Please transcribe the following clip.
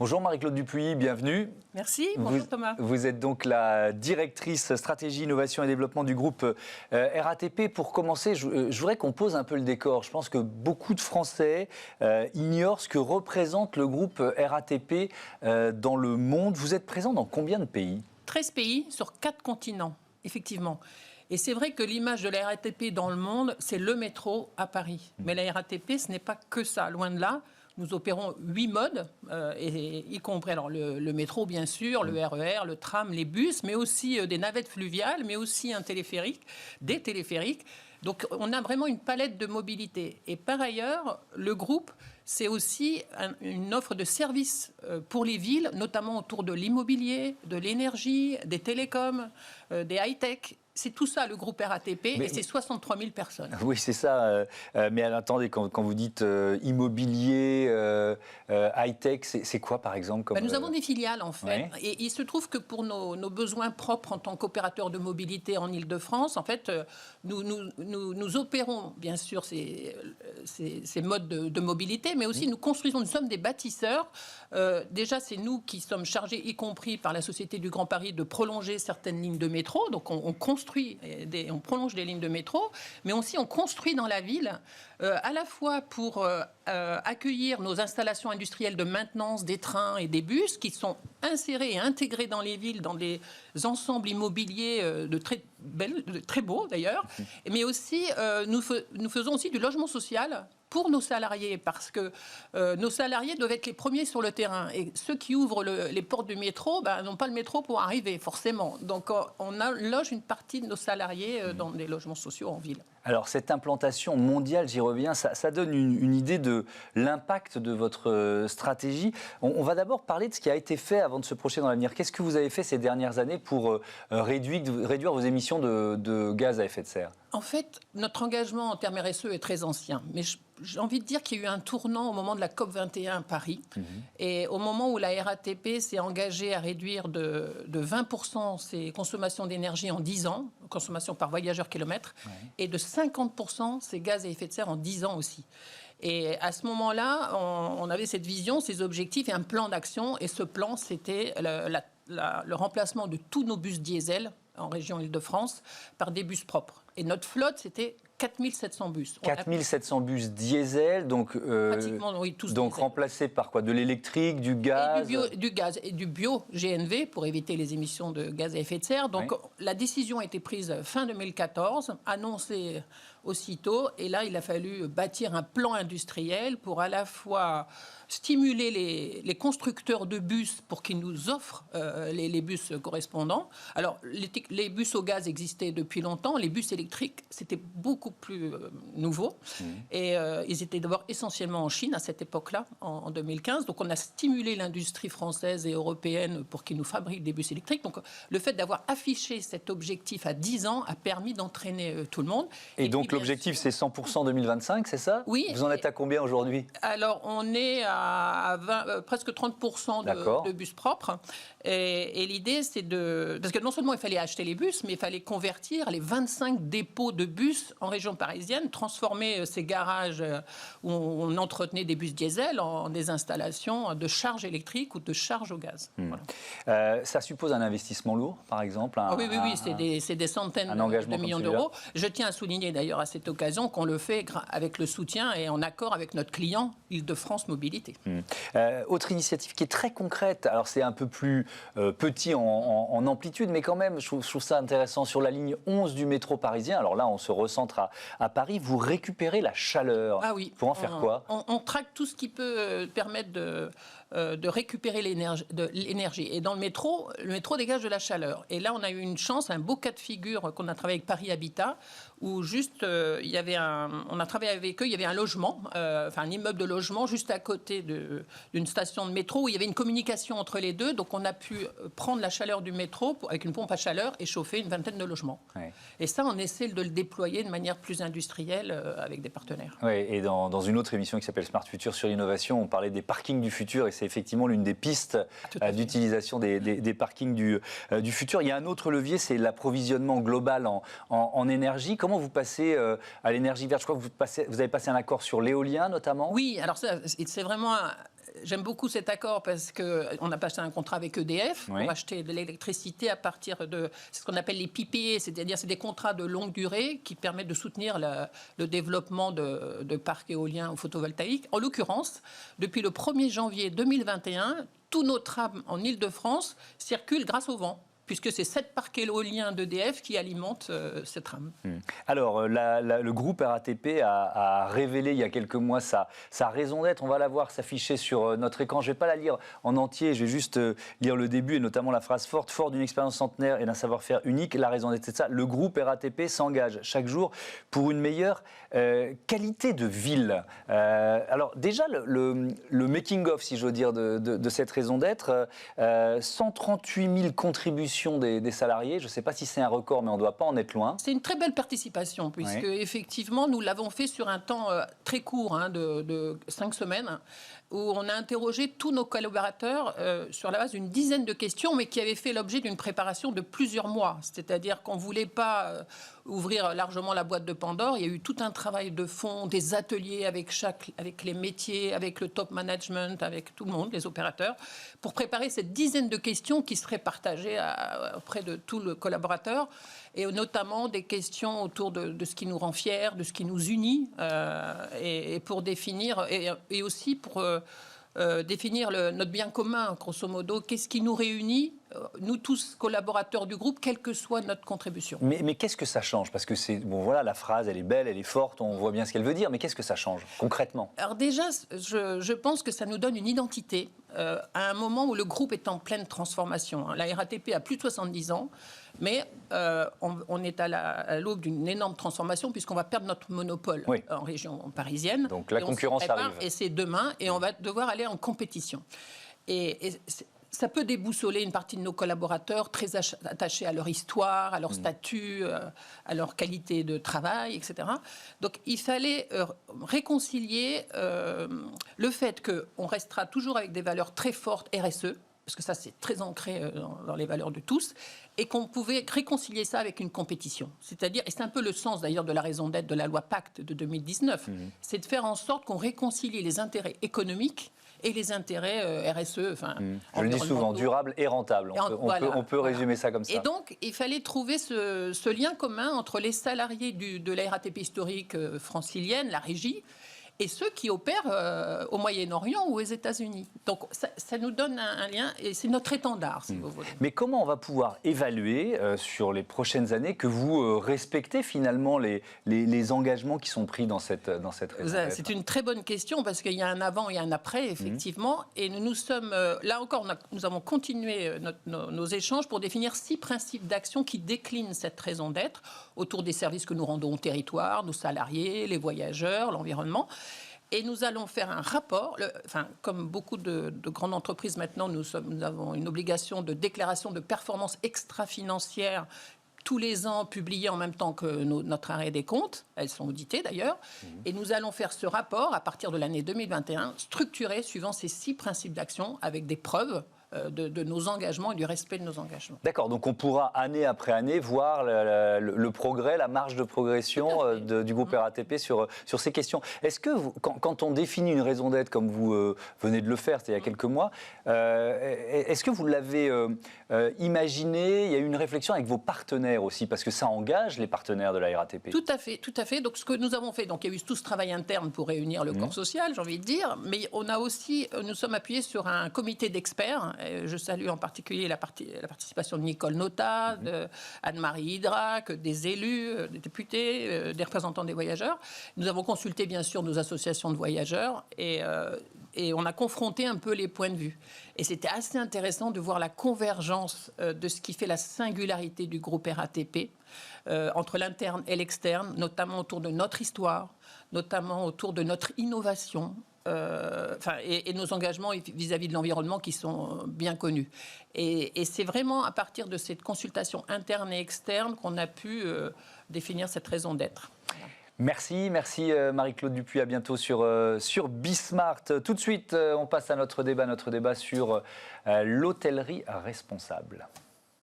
Bonjour Marie-Claude Dupuis, bienvenue. Merci, bonjour Thomas. Vous êtes donc la directrice stratégie, innovation et développement du groupe RATP. Pour commencer, je voudrais qu'on pose un peu le décor. Je pense que beaucoup de Français ignorent ce que représente le groupe RATP dans le monde. Vous êtes présent dans combien de pays ? 13 pays sur 4 continents, effectivement. Et c'est vrai que l'image de la RATP dans le monde, c'est le métro à Paris. Mais la RATP, ce n'est pas que ça, loin de là. Nous opérons 8 modes, y compris alors, le métro, bien sûr, le RER, le tram, les bus, mais aussi des navettes fluviales, mais aussi un téléphérique, des téléphériques. Donc, on a vraiment une palette de mobilité. Et par ailleurs, le groupe, c'est aussi une offre de services pour les villes, notamment autour de l'immobilier, de l'énergie, des télécoms, des high-tech. C'est tout ça, le groupe RATP, et c'est 63 000 personnes. Oui, c'est ça. Mais attendez, quand vous dites immobilier, high-tech, c'est quoi, par exemple comme, Nous avons des filiales, en fait. Ouais. Et il se trouve que pour nos besoins propres en tant qu'opérateur de mobilité en Ile-de-France, en fait, nous opérons, bien sûr, ces modes de mobilité, mais aussi nous construisons, nous sommes des bâtisseurs. Déjà, c'est nous qui sommes chargés, y compris par la Société du Grand Paris, de prolonger certaines lignes de métro. Donc, on prolonge des lignes de métro, mais aussi on construit dans la ville, à la fois pour accueillir nos installations industrielles de maintenance des trains et des bus qui sont insérés et intégrés dans les villes, dans des ensembles immobiliers de très beaux d'ailleurs, mais aussi nous faisons aussi du logement social pour nos salariés, parce que nos salariés doivent être les premiers sur le terrain. Et ceux qui ouvrent les portes du métro n'ont pas le métro pour arriver, forcément. Donc on loge une partie de nos salariés dans des logements sociaux en ville. Alors, cette implantation mondiale, j'y reviens, ça donne une idée de l'impact de votre stratégie. On va d'abord parler de ce qui a été fait avant de se projeter dans l'avenir. Qu'est-ce que vous avez fait ces dernières années pour réduire vos émissions de gaz à effet de serre ? En fait, notre engagement en termes RSE est très ancien. Mais j'ai envie de dire qu'il y a eu un tournant au moment de la COP21 à Paris. Et au moment où la RATP s'est engagée à réduire de 20% ses consommations d'énergie en 10 ans, consommation par voyageur kilomètre, et de 50% ses gaz à effet de serre en 10 ans aussi. Et à ce moment-là, on avait cette vision, ces objectifs et un plan d'action. Et ce plan, c'était le remplacement de tous nos bus diesel en région Île-de-France par des bus propres. Et notre flotte, c'était 4700 bus. 4700 bus diesel, donc, pratiquement, oui, tous donc diesel. remplacés par quoi ? De l'électrique, du gaz ? Du gaz et du bio-GNV pour éviter les émissions de gaz à effet de serre. Donc la décision a été prise fin 2014, annoncée aussitôt. Et là, il a fallu bâtir un plan industriel pour à la fois stimuler les constructeurs de bus pour qu'ils nous offrent les bus correspondants. Alors, les bus au gaz existaient depuis longtemps. Les bus électriques, c'était beaucoup plus nouveau. Et ils étaient d'abord essentiellement en Chine à cette époque-là, en 2015. Donc, on a stimulé l'industrie française et européenne pour qu'ils nous fabriquent des bus électriques. Donc, le fait d'avoir affiché cet objectif à 10 ans a permis d'entraîner tout le monde. Et donc, puis, l'objectif, c'est 100% 2025, c'est ça ? Oui. Vous en êtes à combien aujourd'hui ? Alors, on est à presque 30% de bus propres. Et l'idée, c'est de... Parce que non seulement il fallait acheter les bus, mais il fallait convertir les 25 dépôts de bus en région parisienne, transformer ces garages où on entretenait des bus diesel en des installations de charge électrique ou de charge au gaz. Voilà. Ça suppose un investissement lourd, par exemple Oui, c'est des centaines de millions d'euros. Je tiens à souligner d'ailleurs à cette occasion qu'on le fait avec le soutien et en accord avec notre client, Île-de-France Mobilité. Autre initiative qui est très concrète, alors c'est un peu plus petit en amplitude, mais quand même, je trouve ça intéressant. Sur la ligne 11 du métro parisien, alors là, on se recentre à Paris, vous récupérez la chaleur. Ah oui. Pour en faire quoi ? On traque tout ce qui peut permettre de récupérer l'énergie. Et dans le métro dégage de la chaleur. Et là, on a eu une chance, un beau cas de figure qu'on a travaillé avec Paris Habitat, où juste, on a travaillé avec eux, il y avait un logement, un immeuble de logement juste à côté d'une station de métro où il y avait une communication entre les deux. Donc, on a pu prendre la chaleur du métro avec une pompe à chaleur et chauffer une vingtaine de logements. Ouais. Et ça, on essaie de le déployer de manière plus industrielle avec des partenaires. Oui, et dans une autre émission qui s'appelle Smart Future sur l'innovation, on parlait des parkings du futur et c'est effectivement l'une des pistes d'utilisation des parkings du futur. Il y a un autre levier, c'est l'approvisionnement global en énergie. Comment comment vous passez à l'énergie verte? Je crois que vous avez passé un accord sur l'éolien notamment. Oui, alors ça, c'est vraiment... J'aime beaucoup cet accord parce qu'on a passé un contrat avec EDF pour acheter de l'électricité à partir de ce qu'on appelle les PPA, c'est-à-dire c'est des contrats de longue durée qui permettent de soutenir le développement de parcs éoliens ou photovoltaïques. En l'occurrence, depuis le 1er janvier 2021, tous nos trams en Île-de-France circulent grâce au vent, puisque c'est 7 parcs éoliens d'EDF qui alimentent ces trams. Alors, le groupe RATP a révélé il y a quelques mois sa raison d'être. On va la voir s'afficher sur notre écran. Je ne vais pas la lire en entier, je vais juste lire le début et notamment la phrase forte. Fort d'une expérience centenaire et d'un savoir-faire unique, la raison d'être, c'est ça. Le groupe RATP s'engage chaque jour pour une meilleure qualité de ville. Alors, déjà, le making-of, si j'ose dire, de cette raison d'être, 138 000 contributions des salariés. Je ne sais pas si c'est un record, mais on ne doit pas en être loin. C'est une très belle participation, puisque effectivement, nous l'avons fait sur un temps très court, de 5 semaines, où on a interrogé tous nos collaborateurs sur la base d'une dizaine de questions, mais qui avaient fait l'objet d'une préparation de plusieurs mois. C'est-à-dire qu'on ne voulait pas ouvrir largement la boîte de Pandore. Il y a eu tout un travail de fond, des ateliers avec les métiers, avec le top management, avec tout le monde, les opérateurs, pour préparer cette dizaine de questions qui seraient partagées auprès de tous les collaborateurs, et notamment des questions autour de ce qui nous rend fiers, de ce qui nous unit, et pour définir, et aussi pour définir notre bien commun, grosso modo, qu'est-ce qui nous réunit, nous tous collaborateurs du groupe, quelle que soit notre contribution. Mais qu'est-ce que ça change? Parce que voilà, la phrase, elle est belle, elle est forte, on voit bien ce qu'elle veut dire, mais qu'est-ce que ça change concrètement? Alors déjà, je pense que ça nous donne une identité à un moment où le groupe est en pleine transformation. La RATP a plus de 70 ans, mais on est à l'aube d'une énorme transformation puisqu'on va perdre notre monopole en région parisienne. Donc la concurrence arrive. Et c'est demain, et on va devoir aller en compétition. Et ça peut déboussoler une partie de nos collaborateurs très attachés à leur histoire, à leur statut, à leur qualité de travail, etc. Donc il fallait réconcilier le fait qu'on restera toujours avec des valeurs très fortes RSE, parce que ça c'est très ancré dans les valeurs de tous, et qu'on pouvait réconcilier ça avec une compétition. C'est-à-dire, et c'est un peu le sens d'ailleurs de la raison d'être de la loi Pacte de 2019, c'est de faire en sorte qu'on réconcilie les intérêts économiques et les intérêts RSE, je le dis souvent, durable et rentable. On peut résumer ça comme ça. Et donc, il fallait trouver ce lien commun entre les salariés de la RATP historique francilienne, la régie, et ceux qui opèrent au Moyen-Orient ou aux États-Unis. Donc ça nous donne un lien, et c'est notre étendard, si vous voulez. Mais comment on va pouvoir évaluer sur les prochaines années que vous respectez finalement les engagements qui sont pris dans cette raison d'être? C'est une très bonne question, parce qu'il y a un avant et un après, effectivement. Et nous sommes, là encore, nous avons continué nos échanges pour définir 6 principes d'action qui déclinent cette raison d'être autour des services que nous rendons au territoire, nos salariés, les voyageurs, l'environnement. Et nous allons faire un rapport. Comme beaucoup de grandes entreprises maintenant, nous avons une obligation de déclaration de performance extra-financière tous les ans, publiée en même temps que notre arrêt des comptes. Elles sont auditées d'ailleurs. Et nous allons faire ce rapport à partir de l'année 2021, structuré suivant ces 6 principes d'action avec des preuves de nos engagements et du respect de nos engagements. D'accord, donc on pourra année après année voir le progrès, la marge de progression du groupe RATP sur ces questions. Est-ce que quand on définit une raison d'être, comme vous venez de le faire, c'était il y a quelques mois, est-ce que vous l'avez imaginé? Il y a eu une réflexion avec vos partenaires aussi, parce que ça engage les partenaires de la RATP. Tout à fait, tout à fait. Donc ce que nous avons fait, donc il y a eu tout ce travail interne pour réunir le corps social, j'ai envie de dire, mais on a aussi, nous sommes appuyés sur un comité d'experts. Je salue en particulier la participation de Nicole Notat, d'Anne-Marie Hydrac, des élus, des députés, des représentants des voyageurs. Nous avons consulté bien sûr nos associations de voyageurs et on a confronté un peu les points de vue. Et c'était assez intéressant de voir la convergence de ce qui fait la singularité du groupe RATP entre l'interne et l'externe, notamment autour de notre histoire, notamment autour de notre innovation, et nos engagements vis-à-vis de l'environnement qui sont bien connus. Et c'est vraiment à partir de cette consultation interne et externe qu'on a pu définir cette raison d'être. Merci Marie-Claude Dupuis, à bientôt sur Bismart. Tout de suite, on passe à notre débat sur l'hôtellerie responsable.